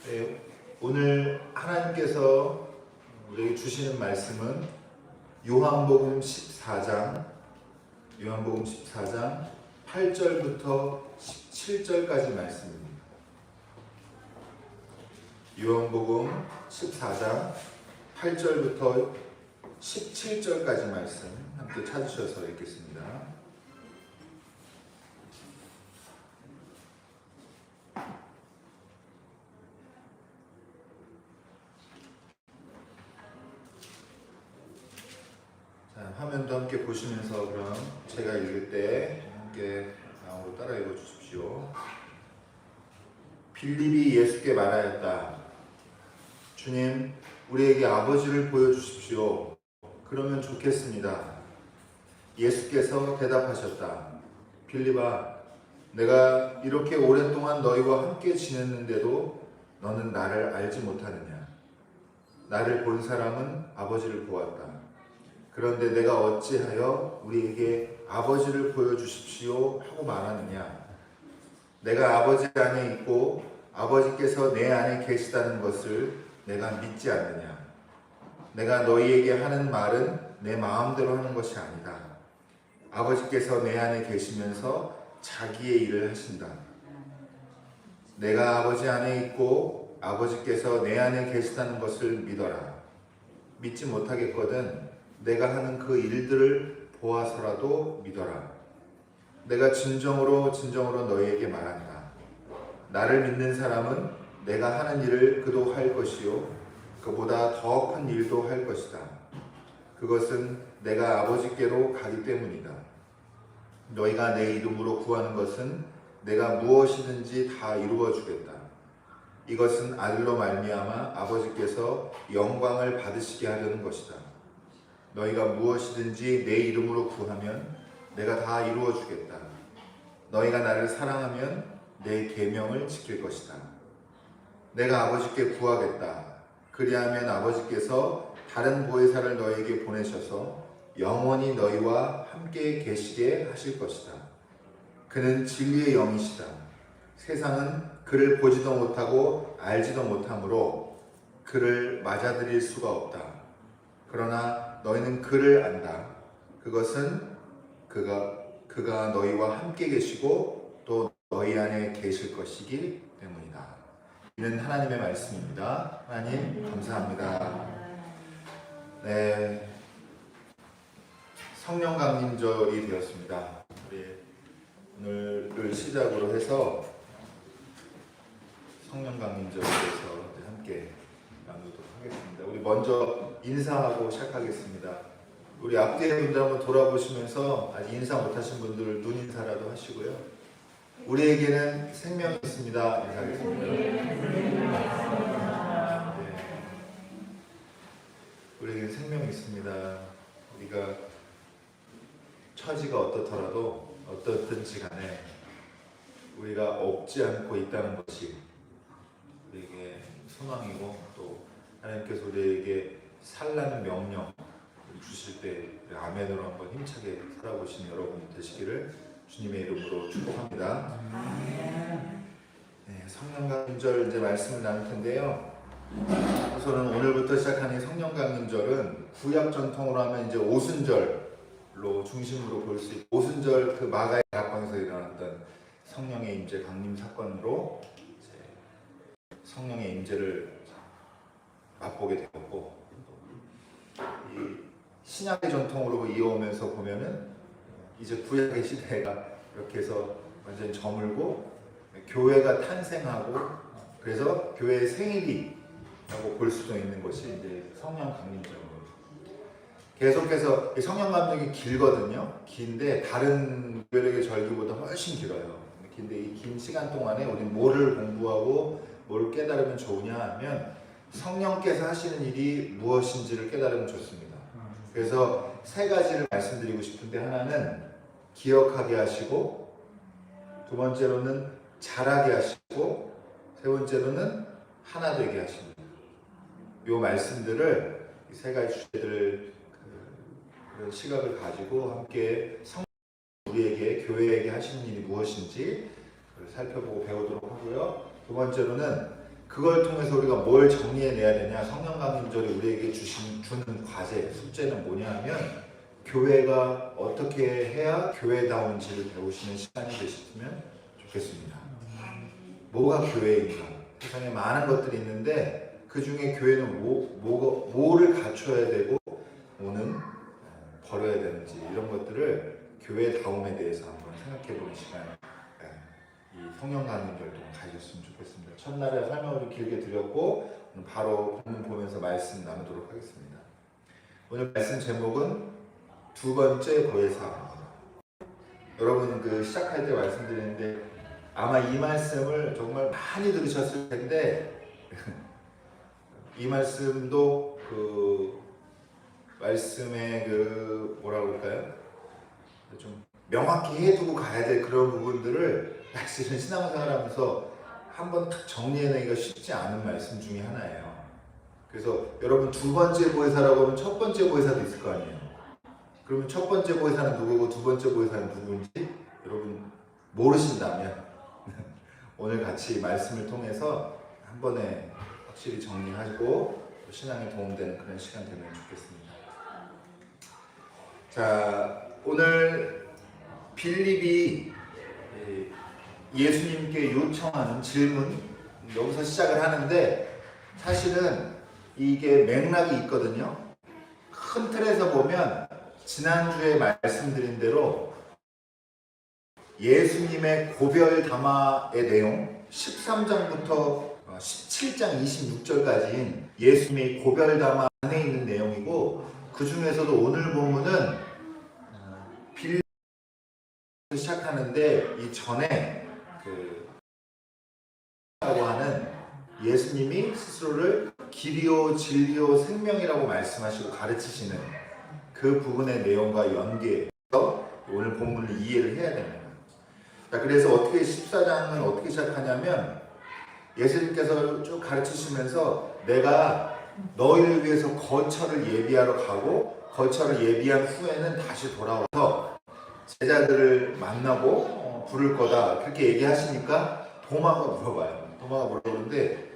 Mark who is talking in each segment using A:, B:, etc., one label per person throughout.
A: 네, 오늘 하나님께서 우리에게 주시는 말씀은 요한복음 14장 8절부터 17절까지 말씀입니다. 요한복음 14장 8절부터 17절까지 말씀 함께 찾으셔서 읽겠습니다. 화면도 함께 보시면서 그럼 제가 읽을 때 함께 마음으로 따라 읽어 주십시오. 빌립이 예수께 말하였다. 주님, 우리에게 아버지를 보여주십시오. 그러면 좋겠습니다. 예수께서 대답하셨다. 빌립아, 내가 이렇게 오랫동안 너희와 함께 지냈는데도 너는 나를 알지 못하느냐? 나를 본 사람은 아버지를 보았다. 그런데 내가 어찌하여 우리에게 아버지를 보여주십시오 하고 말하느냐? 내가 아버지 안에 있고 아버지께서 내 안에 계시다는 것을 내가 믿지 않느냐? 내가 너희에게 하는 말은 내 마음대로 하는 것이 아니다. 아버지께서 내 안에 계시면서 자기의 일을 하신다. 내가 아버지 안에 있고 아버지께서 내 안에 계시다는 것을 믿어라. 믿지 못하겠거든 내가 하는 그 일들을 보아서라도 믿어라. 내가 진정으로 너희에게 말한다. 나를 믿는 사람은 내가 하는 일을 그도 할 것이요 그보다 더 큰 일도 할 것이다. 그것은 내가 아버지께로 가기 때문이다. 너희가 내 이름으로 구하는 것은 내가 무엇이든지 다 이루어 주겠다. 이것은 아들로 말미암아 아버지께서 영광을 받으시게 하려는 것이다. 너희가 무엇이든지 내 이름으로 구하면 내가 다 이루어 주겠다. 너희가 나를 사랑하면 내 계명을 지킬 것이다. 내가 아버지께 구하겠다. 그리하면 아버지께서 다른 보혜사를 너희에게 보내셔서 영원히 너희와 함께 계시게 하실 것이다. 그는 진리의 영이시다. 세상은 그를 보지도 못하고 알지도 못하므로 그를 맞아들일 수가 없다. 그러나 너희는 그를 안다. 그것은 그가 너희와 함께 계시고 또 너희 안에 계실 것이기 때문이다. 이는 하나님의 말씀입니다. 하나님 감사합니다. 네, 성령 강림절이 되었습니다. 우리 오늘을 시작으로 해서 성령 강림절에 대해서 함께 나누도록 하겠습니다. 우리 먼저 인사하고 시작하겠습니다. 우리 앞뒤에 분들 한번 돌아보시면서 아직 인사 못하신 분들 눈 인사라도 하시고요. 우리에게는 생명이 있습니다. 인사하겠습니다. 네. 우리에게는 생명이 있습니다. 우리가 처지가 어떻더라도 어떻든지 간에 우리가 없지 않고 있다는 것이 우리에게 소망이고 또 하나님께서 우리에게 살라는 명령 주실 때 아멘으로 한번 힘차게 살아보신 여러분 되시기를 주님의 이름으로 축복합니다. 네, 성령 강림절 이제 말씀을 나눌 텐데요. 우선은 오늘부터 시작하는 성령 강림절은 구약 전통으로 하면 이제 오순절로 중심으로 볼 수 있고 오순절 그 마가의 다락방에서 일어났던 성령의 임재 강림 사건으로 이제 성령의 임재를 맛보게 되었고 이 신약의 전통으로 이어오면서 보면은 이제 구약의 시대가 이렇게 해서 완전히 저물고 교회가 탄생하고 그래서 교회의 생일이라고 볼 수도 있는 것이 이제 성령 강림절입니다. 계속해서 성령 강림이 길거든요. 긴데 다른 교회의 절기보다 훨씬 길어요. 근데 이 긴 시간 동안에 우리 뭐를 공부하고 뭘 깨달으면 좋으냐 하면 성령께서 하시는 일이 무엇인지를 깨달으면 좋습니다. 그래서 세 가지를 말씀드리고 싶은데 하나는 기억하게 하시고 두 번째로는 잘하게 하시고 세 번째로는 하나 되게 하십니다. 이 말씀들을 이 세 가지 주제들을 그런 시각을 가지고 함께 성령 우리에게 교회에게 하시는 일이 무엇인지 살펴보고 배우도록 하고요. 두 번째로는 그걸 통해서 우리가 뭘 정리해내야 되냐? 성령 강림절이 우리에게 주는 과제, 숙제는 뭐냐 하면 교회가 어떻게 해야 교회다운지를 배우시는 시간이 되셨으면 좋겠습니다. 뭐가 교회인가? 세상에 많은 것들이 있는데 그 중에 교회는 뭐를 갖춰야 되고 뭐는 버려야 되는지 이런 것들을 교회다움에 대해서 한번 생각해보는 시간 이 성령 강림절 동안 가졌으면 좋겠습니다. 첫날에 설명을 길게 드렸고 바로 본문 보면서 말씀 나누도록 하겠습니다. 오늘 말씀 제목은 두 번째 보혜사입니다. 여러분 시작할 때 말씀드렸는데 아마 이 말씀을 정말 많이 들으셨을 텐데 이 말씀도 말씀의 뭐라고 할까요? 좀 명확히 해두고 가야 될 그런 부분들을 사실은 신앙생활하면서 한번 딱 정리해내기가 쉽지 않은 말씀 중에 하나예요. 그래서 여러분 두 번째 보혜사라고 하면 첫 번째 보혜사도 있을 거 아니에요. 그러면 첫 번째 보혜사는 누구고 두 번째 보혜사는 누구인지 여러분 모르신다면 오늘 같이 말씀을 통해서 한 번에 확실히 정리하시고 신앙에 도움되는 그런 시간 되면 좋겠습니다. 자, 오늘 빌립이 예수님께 요청하는 질문 여기서 시작을 하는데 사실은 이게 맥락이 있거든요. 큰 틀에서 보면 지난주에 말씀드린 대로 예수님의 고별 담화의 내용 13장부터 17장 26절까지인 예수님의 고별 담화 안에 있는 내용이고 그 중에서도 오늘 본문은 빌립 시작하는데 이 전에 라고 하는 예수님이 스스로를 길이요 진리요 생명이라고 말씀하시고 가르치시는 그 부분의 내용과 연계해서 오늘 본문을 이해를 해야 됩니다. 자, 그래서 어떻게 14장은 어떻게 시작하냐면 예수님께서 쭉 가르치시면서 내가 너희를 위해서 거처를 예비하러 가고 거처를 예비한 후에는 다시 돌아와서 제자들을 만나고 부를 거다 그렇게 얘기하시니까 도마가 물어봐요. 도마가 물어보는데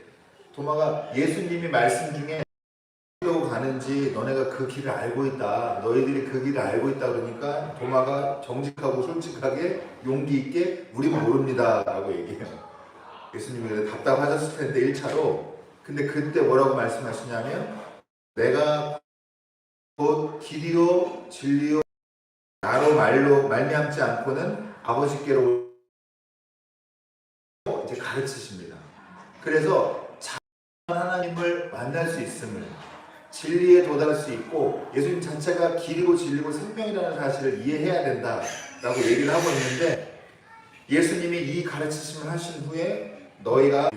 A: 도마가 예수님이 말씀 중에 어디로 가는지 너네가 그 길을 알고 있다. 너희들이 그 길을 알고 있다 그러니까 도마가 정직하고 솔직하게 용기 있게 우리는 모릅니다 라고 얘기해요. 예수님이 답답하셨을 텐데 1차로 근데 그때 뭐라고 말씀하시냐면 내가 곧 길이요 진리요 나로 말미암지 않고는 아버지께로 이제 가르치십니다. 그래서 하나님을 만날 수 있음을 진리에 도달할 수 있고 예수님 자체가 길이고 진리고 생명이라는 사실을 이해해야 된다라고 얘기를 하고 있는데 예수님이 이 가르치심을 하신 후에 너희가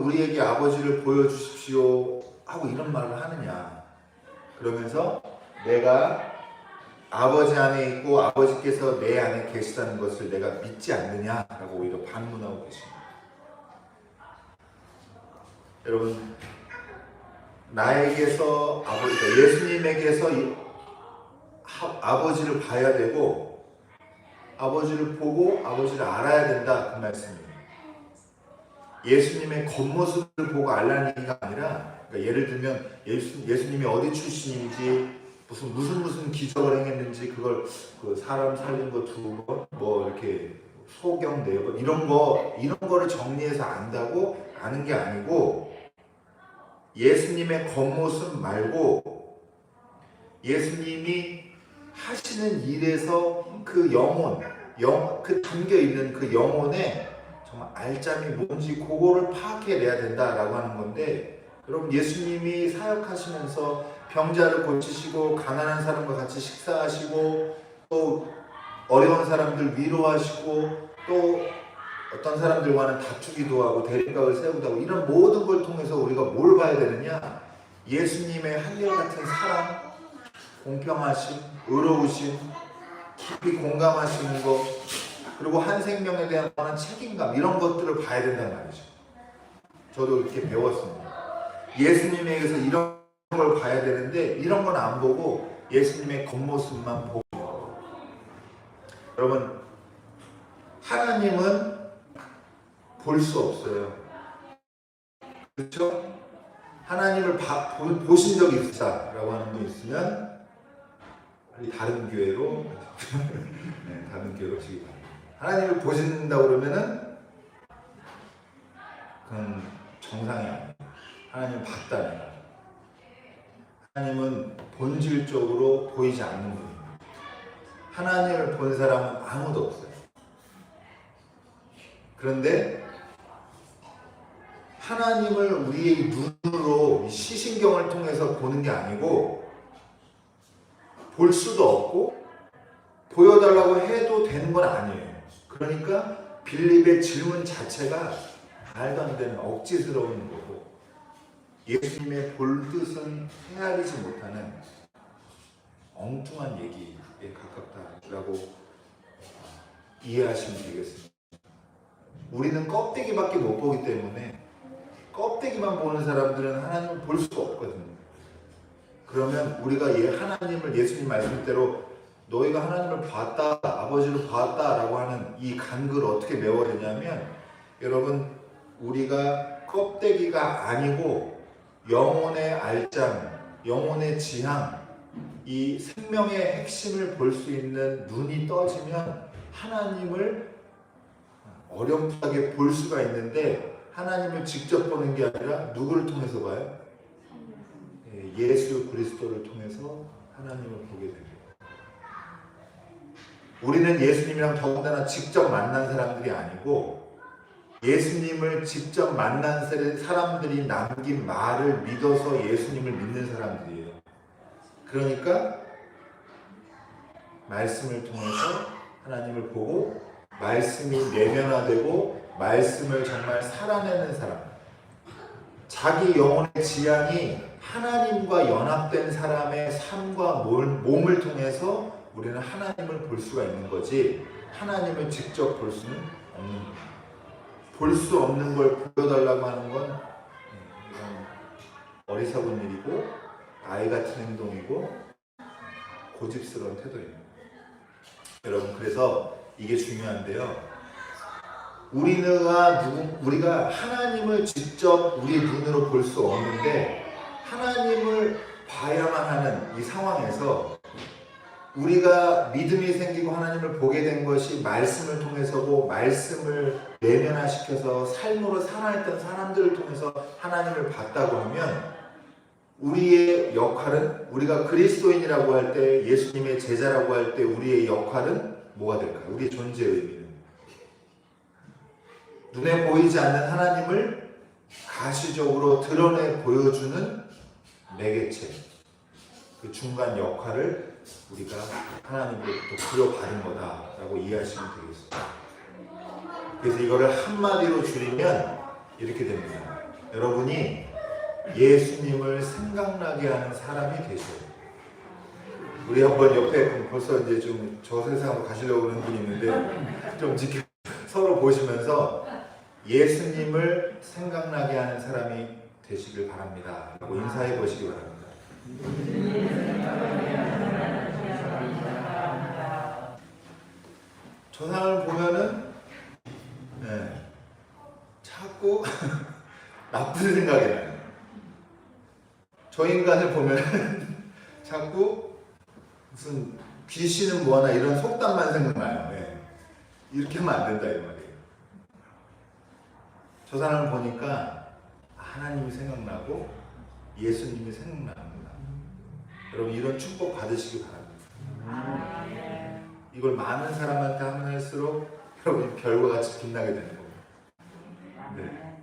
A: 우리에게 아버지를 보여주십시오 하고 이런 말을 하느냐 그러면서 내가 아버지 안에 있고 아버지께서 내 안에 계시다는 것을 내가 믿지 않느냐라고 오히려 반문하고 계십니다. 여러분 나에게서 예수님에게서 아버지를 봐야 되고 아버지를 보고 아버지를 알아야 된다 그 말씀입니다. 예수님의 겉모습을 보고 알라는 얘기가 아니라 그러니까 예를 들면 예수님이 어디 출신인지 무슨 기적을 행했는지 그걸 사람 살린 거 2번 뭐 이렇게 소경 4번 이런 거를 정리해서 안다고 아는 게 아니고 예수님의 겉모습 말고 예수님이 하시는 일에서 그 그 담겨있는 그 영혼에 정말 알짬이 뭔지 그거를 파악해내야 된다라고 하는 건데 여러분 예수님이 사역하시면서 병자를 고치시고 가난한 사람과 같이 식사하시고 또 어려운 사람들 위로하시고 또 어떤 사람들과는 다투기도 하고 대립각을 세우기도 하고 이런 모든 걸 통해서 우리가 뭘 봐야 되느냐 예수님의 한결같은 사랑, 공평하심, 의로우심, 깊이 공감하시는 것 그리고 한 생명에 대한 책임감 이런 것들을 봐야 된다는 말이죠. 저도 이렇게 배웠습니다. 예수님에게서 이런 걸 봐야 되는데 이런 건 안 보고 예수님의 겉모습만 보고 여러분 하나님은 볼 수 없어요. 그렇죠? 하나님을 보신 적이 있다라고 하는 분 있으면 빨리 다른 교회로 네, 다른 교회로 오시기 바랍니다. 하나님을 보신다 그러면은 그건 정상이 아니에요. 하나님을 봤다는 거예요. 하나님은 본질적으로 보이지 않는 분입니다. 하나님을 본 사람은 아무도 없어요. 그런데 하나님을 우리의 눈으로 시신경을 통해서 보는 게 아니고 볼 수도 없고 보여달라고 해도 되는 건 아니에요. 그러니까 빌립의 질문 자체가 말도 안 되는 억지스러운 거고 예수님의 볼 뜻은 헤아리지 못하는 엉뚱한 얘기에 가깝다라고 이해하시면 되겠습니다. 우리는 껍데기밖에 못 보기 때문에 껍데기만 보는 사람들은 하나님을 볼 수가 없거든요. 그러면 우리가 하나님을 예수님 말씀대로 너희가 하나님을 봤다, 아버지를 봤다라고 하는 이 간극을 어떻게 메워야 되냐면 여러분 우리가 껍데기가 아니고 영혼의 알장, 영혼의 지향, 이 생명의 핵심을 볼 수 있는 눈이 떠지면 하나님을 어렴풋하게 볼 수가 있는데 하나님을 직접 보는 게 아니라 누구를 통해서 봐요? 예수 그리스도를 통해서 하나님을 보게 됩니다. 우리는 예수님이랑 더군다나 직접 만난 사람들이 아니고 예수님을 직접 만난 사람들이 남긴 말을 믿어서 예수님을 믿는 사람들이에요. 그러니까 말씀을 통해서 하나님을 보고 말씀이 내면화되고 말씀을 정말 살아내는 사람, 자기 영혼의 지향이 하나님과 연합된 사람의 삶과 몸을 통해서 우리는 하나님을 볼 수가 있는 거지 하나님을 직접 볼 수는 없는 거예요. 볼 수 없는 걸 보여달라고 하는 건 이건 어리석은 일이고 아이 같은 행동이고 고집스러운 태도입니다. 여러분 그래서 이게 중요한데요. 우리가 하나님을 직접 우리 눈으로 볼 수 없는데 하나님을 봐야만 하는 이 상황에서 우리가 믿음이 생기고 하나님을 보게 된 것이 말씀을 통해서고 말씀을 내면화시켜서 삶으로 살아냈던 사람들을 통해서 하나님을 봤다고 하면 우리의 역할은 우리가 그리스도인이라고 할 때 예수님의 제자라고 할 때 우리의 역할은 뭐가 될까요? 우리의 존재의 의미는 눈에 보이지 않는 하나님을 가시적으로 드러내 보여주는 매개체, 그 중간 역할을 우리가 하나님으로부터 부여받은 거다라고 이해하시면 되겠습니다. 그래서 이거를 한마디로 줄이면 이렇게 됩니다. 여러분이 예수님을 생각나게 하는 사람이 되셔야 돼요. 우리 한번 옆에 벌써 이제 좀 저 세상으로 가시려고 하는 분이 있는데 좀 서로 보시면서 예수님을 생각나게 하는 사람이 되시길 바랍니다. 라고 인사해 보시기 바랍니다. 저 사람을 보면은 자꾸 나쁜 생각이 나요. 저 인간을 보면은 자꾸 무슨 귀신은 뭐하나 이런 속담만 생각나요. 이렇게 하면 안 된다 이 말이에요. 저 사람을 보니까 하나님이 생각나고 예수님이 생각납니다. 여러분 이런 축복 받으시기 바랍니다. 이걸 많은 사람한테 하면 할수록 여러분 별과 같이 빛나게 되는 겁니다. 네.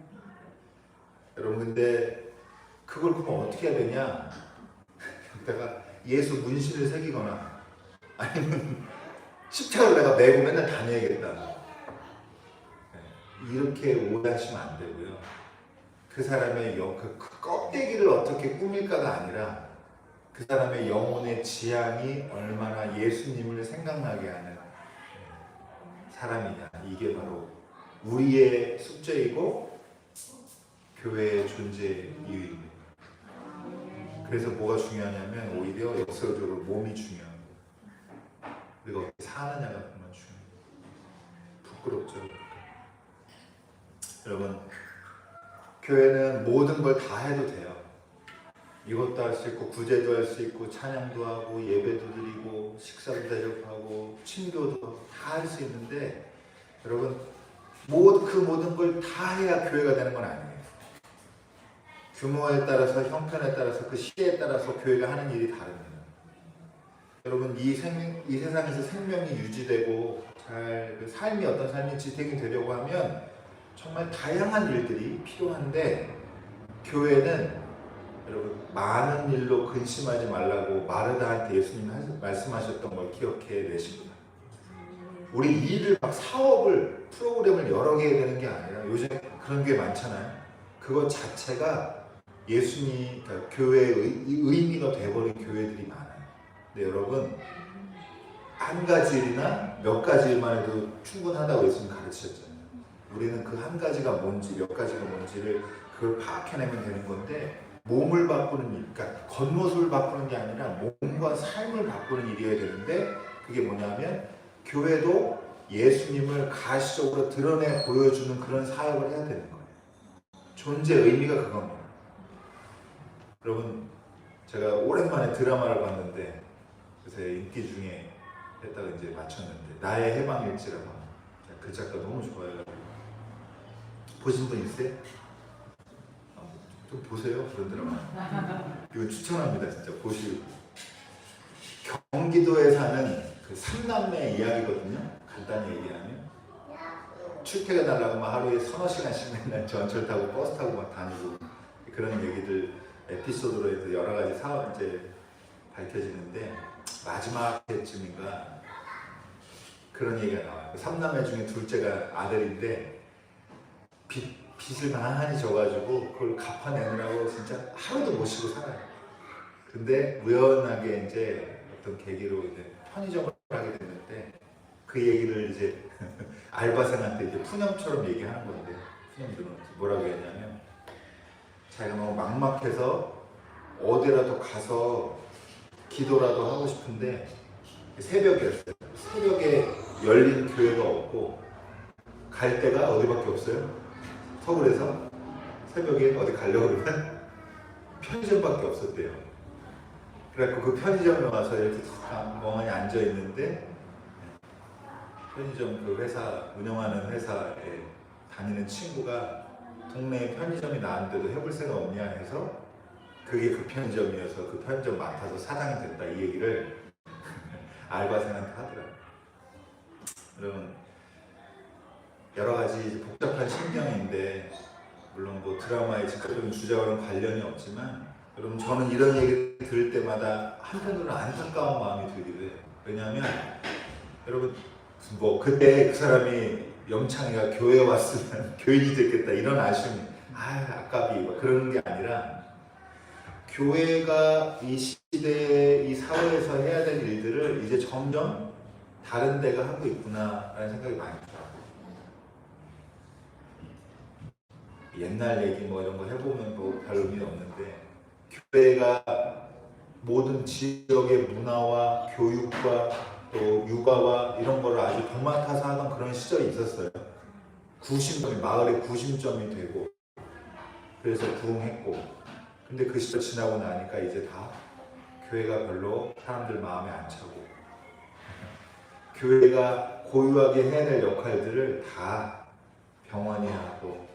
A: 여러분 근데 그걸 그럼 어떻게 해야 되냐? 여기다가 예수 문신을 새기거나 아니면 십자가를 내가 메고 맨날 다녀야겠다. 이렇게 오해하시면 안 되고요. 그 사람의 그 껍데기를 어떻게 꾸밀까가 아니라 그 사람의 영혼의 지향이 얼마나 예수님을 생각나게 하는 사람이냐. 이게 바로 우리의 숙제이고 교회의 존재의 이유입니다. 그래서 뭐가 중요하냐면 오히려 역설적으로 몸이 중요한 거예요. 우리가 어떻게 사느냐가 정말 중요해요. 부끄럽죠. 여러분 교회는 모든 걸 다 해도 돼요. 이것도 할 수 있고 구제도 할 수 있고 찬양도 하고 예배도 드리고 식사도 대접하고 친교도 다 할 수 있는데 여러분 그 모든 걸 다 해야 교회가 되는 건 아니에요. 규모에 따라서 형편에 따라서 그 시대에 따라서 교회가 하는 일이 다릅니다. 여러분 이 세상에서 생명이 유지되고 그 삶이 어떤 삶이 지탱이 되려고 하면 정말 다양한 일들이 필요한데 교회는 여러분 많은 일로 근심하지 말라고 마르다한테 예수님이 말씀하셨던 걸 기억해 내십니다. 우리 일을 막 사업을 프로그램을 여러 개 해야 되는 게 아니라 요즘 그런 게 많잖아요. 그것 자체가 예수님 그러니까 교회의 의미가 돼버린 교회들이 많아요. 근데 여러분 한 가지 일이나 몇 가지 일만 해도 충분하다고 예수님 가르치셨잖아요. 우리는 그 한 가지가 뭔지 몇 가지가 뭔지를 그걸 파악해내면 되는 건데 몸을 바꾸는 일, 그러니까 겉모습을 바꾸는 게 아니라 몸과 삶을 바꾸는 일이어야 되는데 그게 뭐냐면 교회도 예수님을 가시적으로 드러내 보여주는 그런 사역을 해야 되는 거예요. 존재의 의미가 그겁니다. 여러분 제가 오랜만에 드라마를 봤는데 그래서 인기 중에 했다가 이제 맞췄는데 나의 해방일지라고 그 작가 너무 좋아요. 보신 분 있어요? 좀 보세요. 그런 드라마. 이거 추천합니다. 진짜 보시고. 경기도에 사는 그 3남매 이야기거든요. 간단히 얘기하면 출퇴근하려고 막 하루에 서너 시간씩 맨날 전철 타고 버스 타고 막 다니고 그런 얘기들 에피소드로 해서 여러 가지 사업 이제 밝혀지는데 마지막 때쯤인가 그런 얘기가 나와요. 3남매 중에 둘째가 아들인데 빚을 많이 져가지고 그걸 갚아내느라고 진짜 하루도 못 쉬고 살아요. 근데 우연하게 이제 어떤 계기로 이제 편의점을 하게 됐는데 그 얘기를 이제 알바생한테 이제 푸념처럼 얘기하는 건데 푸념들은 뭐라고 했냐면 자기가 너무 막막해서 어디라도 가서 기도라도 하고 싶은데 새벽이었어요. 새벽에 열린 교회가 없고 갈 데가 어디밖에 없어요. 서울에서 새벽에 어디 가려고 그러면 편의점밖에 없었대요. 그래갖고 그 편의점에 와서 이렇게 멍하니 앉아있는데 편의점 그 회사 운영하는 회사에 다니는 친구가 동네에 편의점이 나왔는데도 해볼 생각 없냐 해서 그게 그 편의점이어서 그 편의점 맡아서 사장이 됐다 이 얘기를 알바생한테 하더라고요. 여러분 여러 가지 복잡한 심경인데 물론 뭐 드라마의 직접적인 주제와는 관련이 없지만 여러분 저는 이런 얘기를 들을 때마다 한편으로는 안타까운 마음이 들기도 해요. 왜냐하면 여러분 뭐 그때 그 사람이 영창이가 교회에 왔으면 교인이 됐겠다 이런 아쉬움이 아깝이 뭐 그런 게 아니라 교회가 이 시대에 이 사회에서 해야 될 일들을 이제 점점 다른 데가 하고 있구나라는 생각이 많이 들어요. 옛날 얘기 뭐 이런 거 해보면 뭐 별 의미는 없는데 교회가 모든 지역의 문화와 교육과 또 육아와 이런 거를 아주 도맡아서 하던 그런 시절이 있었어요. 마을의 구심점이 되고 그래서 부흥했고 근데 그 시절 지나고 나니까 이제 다 교회가 별로 사람들 마음에 안 차고 교회가 고유하게 해야 될 역할들을 다 병원이 하고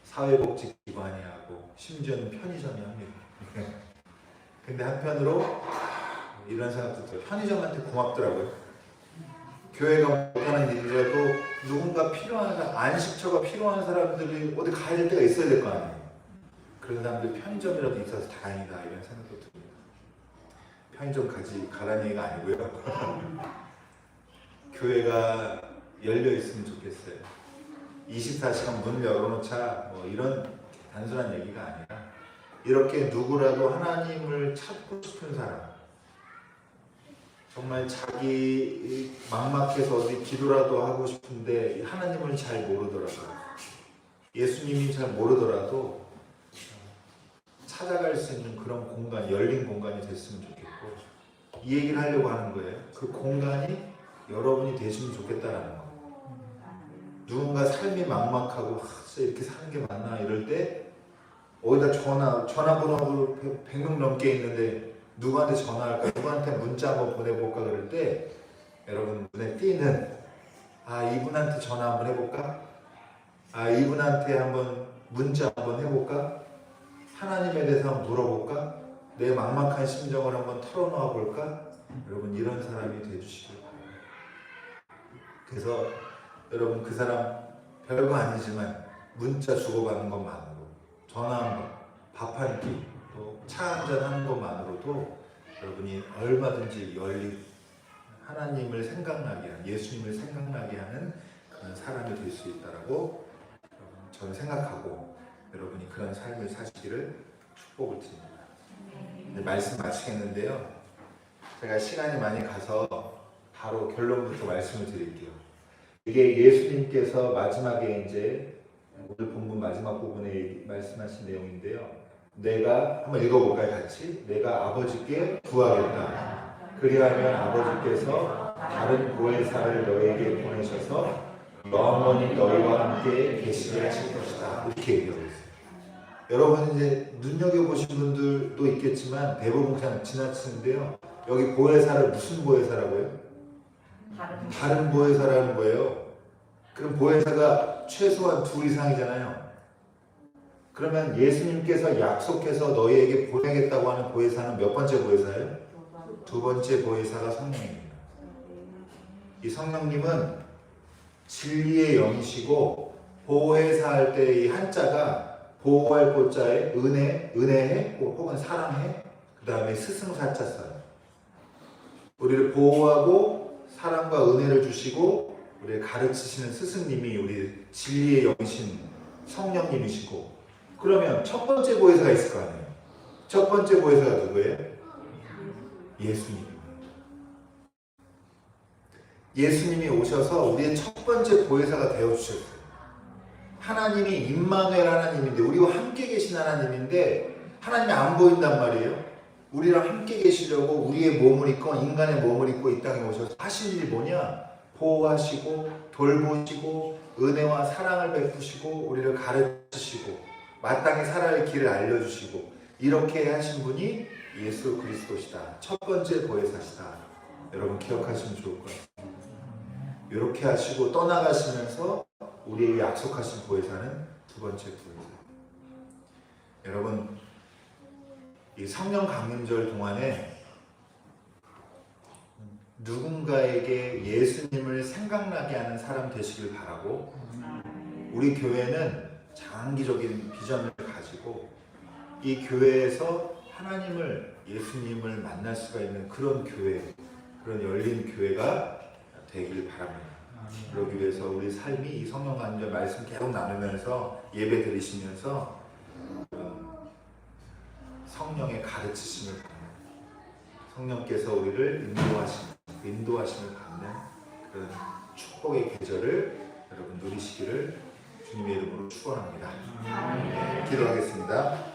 A: 사회복지기관이 하고 심지어는 편의점이 합니다. 근데 한편으로 이런 생각도 들어요. 편의점한테 고맙더라고요. 교회가 못하는 일이라도 누군가 필요한 사람, 안식처가 필요한 사람들이 어디 가야 될 때가 있어야 될 거 아니에요. 그런 사람들 편의점이라도 있어서 다행이다 이런 생각도 듭니다. 편의점 가라는 얘기가 아니고요. 교회가 열려 있으면 좋겠어요. 24시간 문 열어놓자 뭐 이런 단순한 얘기가 아니라 이렇게 누구라도 하나님을 찾고 싶은 사람 정말 자기 막막해서 어디 기도라도 하고 싶은데 하나님을 잘 모르더라도 예수님이 잘 모르더라도 찾아갈 수 있는 그런 공간, 열린 공간이 됐으면 좋겠고 이 얘기를 하려고 하는 거예요. 그 공간이 여러분이 되시면 좋겠다라는 거예요. 누군가 삶이 막막하고 이렇게 사는 게 맞나 이럴 때 어디다 전화번호가 100명 넘게 있는데 누구한테 전화할까, 누구한테 문자 한번 보내볼까 그럴 때 여러분 눈에 띄는 이분한테 전화 한번 해볼까? 이분한테 한번 문자 한번 해볼까? 하나님에 대해서 한번 물어볼까? 내 막막한 심정을 한번 털어놓아 볼까? 여러분 이런 사람이 되주시길 바랍니다. 그래서 여러분 그 사람 별거 아니지만 문자 주고받는 것만으로, 전화 한 번, 밥 한 끼, 또 차 한잔 하는 것만으로도 여러분이 얼마든지 열린 하나님을 생각나게 하는, 예수님을 생각나게 하는 그런 사람이 될 수 있다라고 저는 생각하고 여러분이 그런 삶을 사시기를 축복을 드립니다. 말씀 마치겠는데요. 제가 시간이 많이 가서 바로 결론부터 말씀을 드릴게요. 이게 예수님께서 마지막에 이제 오늘 본문 마지막 부분에 말씀하신 내용인데요. 내가 한번 읽어볼까요, 같이? 내가 아버지께 구하겠다. 그리하면 아버지께서 다른 보혜사를 너에게 보내셔서 영원히 너희와 함께 계시게 하실 것이다. 이렇게 얘기하고 있어요. 여러분 이제 눈여겨보신 분들도 있겠지만 대부분 그냥 지나치는데요. 여기 보혜사를 무슨 보혜사라고요? 다른 보혜사라는 거예요. 그럼 보혜사가 최소한 2 이상이잖아요. 그러면 예수님께서 약속해서 너희에게 보내겠다고 하는 보혜사는 몇 번째 보혜사예요? 2번째 보혜사가 성령입니다. 이 성령님은 진리의 영이시고, 보혜사 할 때 이 한자가 보호할 보자에 은혜해 혹은 사랑해, 그 다음에 스승사자 써요. 우리를 보호하고 사랑과 은혜를 주시고 우리를 가르치시는 스승님이 우리 진리의 영이신 성령님이시고, 그러면 첫 번째 보혜사가 있을 거 아니에요. 첫 번째 보혜사가 누구예요? 예수님입니다. 예수님이 오셔서 우리의 첫 번째 보혜사가 되어주셨어요. 하나님이 임마누엘 하나님인데, 우리와 함께 계신 하나님인데 하나님이 안 보인단 말이에요. 우리랑 함께 계시려고 우리의 몸을 입고, 인간의 몸을 입고 이 땅에 오셔서 하신 일이 뭐냐? 보호하시고 돌보시고 은혜와 사랑을 베푸시고 우리를 가르치시고 마땅히 살아야 할 길을 알려주시고, 이렇게 하신 분이 예수 그리스도시다. 첫 번째 보혜사시다. 여러분 기억하시면 좋을 것 같습니다. 이렇게 하시고 떠나가시면서 우리에게 약속하신 보혜사는 2번째 보혜사. 여러분 이 성령 강림절 동안에 누군가에게 예수님을 생각나게 하는 사람 되시길 바라고, 우리 교회는 장기적인 비전을 가지고 이 교회에서 하나님을, 예수님을 만날 수가 있는 그런 교회, 그런 열린 교회가 되길 바랍니다. 그러기 위해서 우리 삶이 이 성령 강림절 말씀 계속 나누면서 예배 드리시면서 성령의 가르치심을 받는, 성령께서 우리를 인도하심을 받는 그런 축복의 계절을 여러분 누리시기를 주님의 이름으로 축원합니다. 기도하겠습니다.